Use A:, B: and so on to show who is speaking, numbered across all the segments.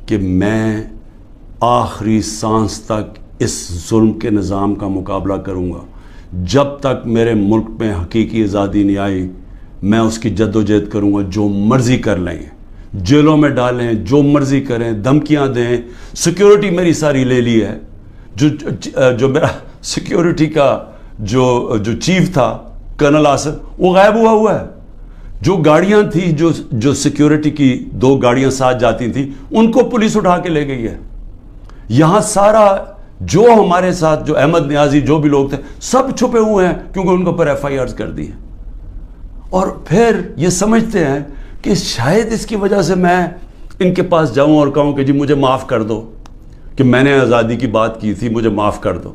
A: کہ میں آخری سانس تک اس ظلم کے نظام کا مقابلہ کروں گا. جب تک میرے ملک میں حقیقی آزادی نہیں آئی میں اس کی جد و جہد کروں گا. جو مرضی کر لیں, جیلوں میں ڈالیں, جو مرضی کریں, دھمکیاں دیں. سیکیورٹی میری ساری لے لی ہے. جو میرا سیکیورٹی کا جو چیف تھا کرنل آصف, وہ غائب ہوا ہے. جو گاڑیاں تھیں, جو سیکیورٹی کی 2 گاڑیاں ساتھ جاتی تھیں, ان کو پولیس اٹھا کے لے گئی ہے. یہاں سارا جو ہمارے ساتھ جو احمد نیازی جو بھی لوگ تھے سب چھپے ہوئے ہیں کیونکہ ان کے اوپر ایف آئی آرز کر دی ہیں. اور پھر یہ سمجھتے ہیں کہ شاید اس کی وجہ سے میں ان کے پاس جاؤں اور کہوں کہ جی مجھے معاف کر دو کہ میں نے آزادی کی بات کی تھی, مجھے معاف کر دو.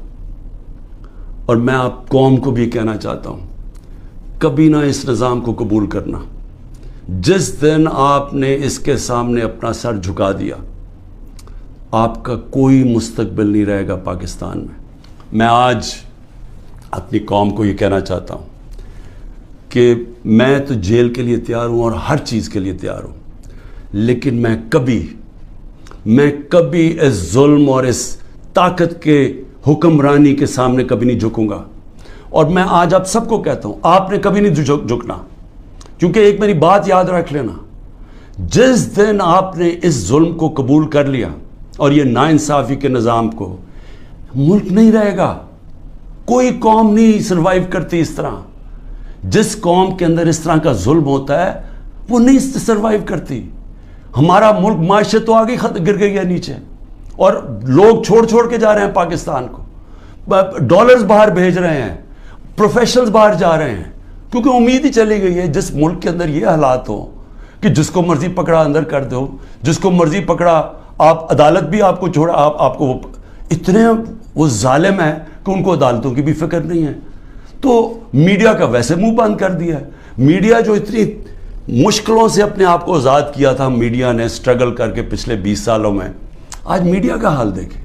A: اور میں آپ قوم کو بھی کہنا چاہتا ہوں, کبھی نہ اس نظام کو قبول کرنا. جس دن آپ نے اس کے سامنے اپنا سر جھکا دیا آپ کا کوئی مستقبل نہیں رہے گا پاکستان میں. میں آج اپنی قوم کو یہ کہنا چاہتا ہوں کہ میں تو جیل کے لیے تیار ہوں اور ہر چیز کے لیے تیار ہوں, لیکن میں کبھی اس ظلم اور اس طاقت کے حکمرانی کے سامنے کبھی نہیں جھکوں گا. اور میں آج آپ سب کو کہتا ہوں آپ نے کبھی نہیں جھکنا, کیونکہ ایک میری بات یاد رکھ لینا, جس دن آپ نے اس ظلم کو قبول کر لیا اور یہ ناانصافی کے نظام کو, ملک نہیں رہے گا. کوئی قوم نہیں سروائیو کرتی اس طرح. جس قوم کے اندر اس طرح کا ظلم ہوتا ہے وہ نہیں سروائیو کرتی. ہمارا ملک معیشت تو آگے گر گئی ہے نیچے, اور لوگ چھوڑ کے جا رہے ہیں پاکستان کو, ڈالرز باہر بھیج رہے ہیں, پروفیشنلز باہر جا رہے ہیں, کیونکہ امید ہی چلی گئی ہے. جس ملک کے اندر یہ حالات ہو کہ جس کو مرضی پکڑا اندر کر دو, جس کو مرضی پکڑا آپ, عدالت بھی آپ کو چھوڑا, آپ کو اتنے وہ ظالم ہیں کہ ان کو عدالتوں کی بھی فکر نہیں ہے. تو میڈیا کا ویسے منہ بند کر دیا ہے. میڈیا جو اتنی مشکلوں سے اپنے آپ کو آزاد کیا تھا, میڈیا نے اسٹرگل کر کے پچھلے 20 سالوں میں, آج میڈیا کا حال دیکھیں,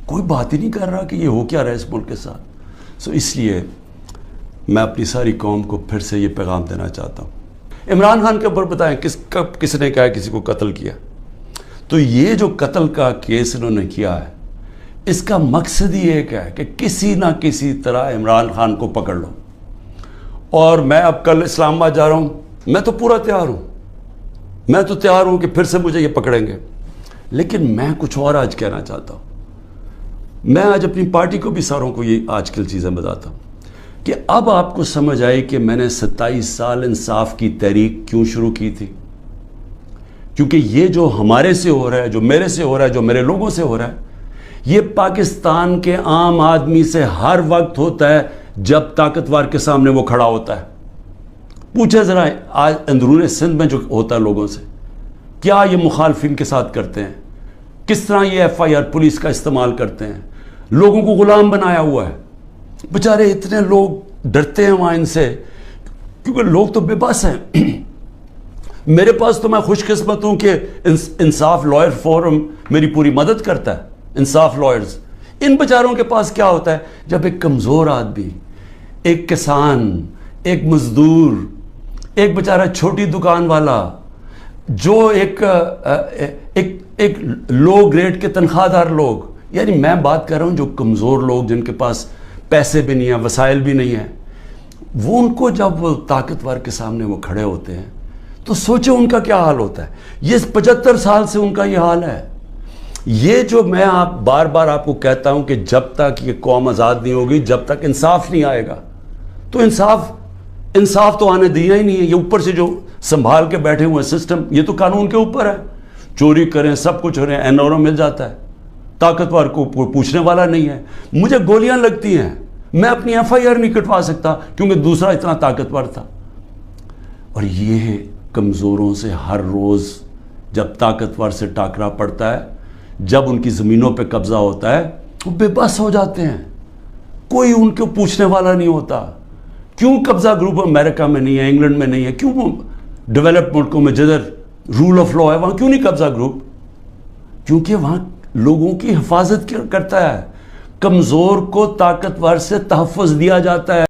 A: کوئی بات ہی نہیں کر رہا کہ یہ ہو کیا رہا ہے اس ملک کے ساتھ. اس لیے میں اپنی ساری قوم کو پھر سے یہ پیغام دینا چاہتا ہوں. عمران خان کے اوپر بتائیں کس نے کہا کسی کو قتل کیا, تو یہ جو قتل کا کیس انہوں نے کیا ہے اس کا مقصد ہی ایک ہے کہ کسی نہ کسی طرح عمران خان کو پکڑ لو. اور میں اب کل اسلام آباد جا رہا ہوں, میں تو پورا تیار ہوں, میں تو تیار ہوں کہ پھر سے مجھے یہ پکڑیں گے. لیکن میں کچھ اور آج کہنا چاہتا ہوں. میں آج اپنی پارٹی کو بھی ساروں کو یہ آج کل چیزیں بتاتا ہوں کہ اب آپ کو سمجھ آئی کہ میں نے 27 سال انصاف کی تحریک کیوں شروع کی تھی. کیونکہ یہ جو ہمارے سے ہو رہا ہے, جو میرے سے ہو رہا ہے, جو میرے لوگوں سے ہو رہا ہے, یہ پاکستان کے عام آدمی سے ہر وقت ہوتا ہے جب طاقتور کے سامنے وہ کھڑا ہوتا ہے. پوچھے ذرا آج اندرون سندھ میں جو ہوتا ہے لوگوں سے, کیا یہ مخالفین کے ساتھ کرتے ہیں, کس طرح یہ ایف آئی آر پولیس کا استعمال کرتے ہیں, لوگوں کو غلام بنایا ہوا ہے. بیچارے اتنے لوگ ڈرتے ہیں وہاں ان سے, کیونکہ لوگ تو بے بس ہیں. میرے پاس تو میں خوش قسمت ہوں کہ انصاف لائر فورم میری پوری مدد کرتا ہے. انصاف لائرز, ان بیچاروں کے پاس کیا ہوتا ہے, جب ایک کمزور آدمی, ایک کسان, ایک مزدور, ایک بیچارہ چھوٹی دکان والا, جو ایک لو گریڈ کے تنخواہ دار لوگ, یعنی میں بات کر رہا ہوں جو کمزور لوگ جن کے پاس پیسے بھی نہیں ہیں, وسائل بھی نہیں ہیں, وہ ان کو جب وہ طاقتور کے سامنے وہ کھڑے ہوتے ہیں تو سوچیں ان کا کیا حال ہوتا ہے. یہ 75 سال سے ان کا یہ حال ہے. یہ جو میں بار بار آپ کو کہتا ہوں کہ جب تک یہ قوم آزاد نہیں ہوگی, جب تک انصاف نہیں آئے گا, تو انصاف تو آنے دیا ہی نہیں ہے. یہ اوپر سے جو سنبھال کے بیٹھے ہوئے سسٹم, یہ تو قانون کے اوپر ہے. چوری کریں, سب کچھ ہو رہے ہیں, NRO مل جاتا ہے, طاقتور کو پوچھنے والا نہیں ہے. مجھے گولیاں لگتی ہیں, میں اپنی ایف آئی آر نہیں کٹوا سکتا کیونکہ دوسرا اتنا طاقتور تھا. اور یہ کمزوروں سے ہر روز جب طاقتور سے ٹاکرا پڑتا ہے, جب ان کی زمینوں پہ قبضہ ہوتا ہے, وہ بے بس ہو جاتے ہیں. کوئی ان کو پوچھنے والا نہیں ہوتا. کیوں قبضہ گروپ امریکہ میں نہیں ہے, انگلینڈ میں نہیں ہے, کیوں ڈیولپ ملکوں میں جدھر رول آف لا ہے وہاں کیوں نہیں قبضہ گروپ؟ کیونکہ وہاں لوگوں کی حفاظت کرتا ہے. کمزور کو طاقتور سے تحفظ دیا جاتا ہے.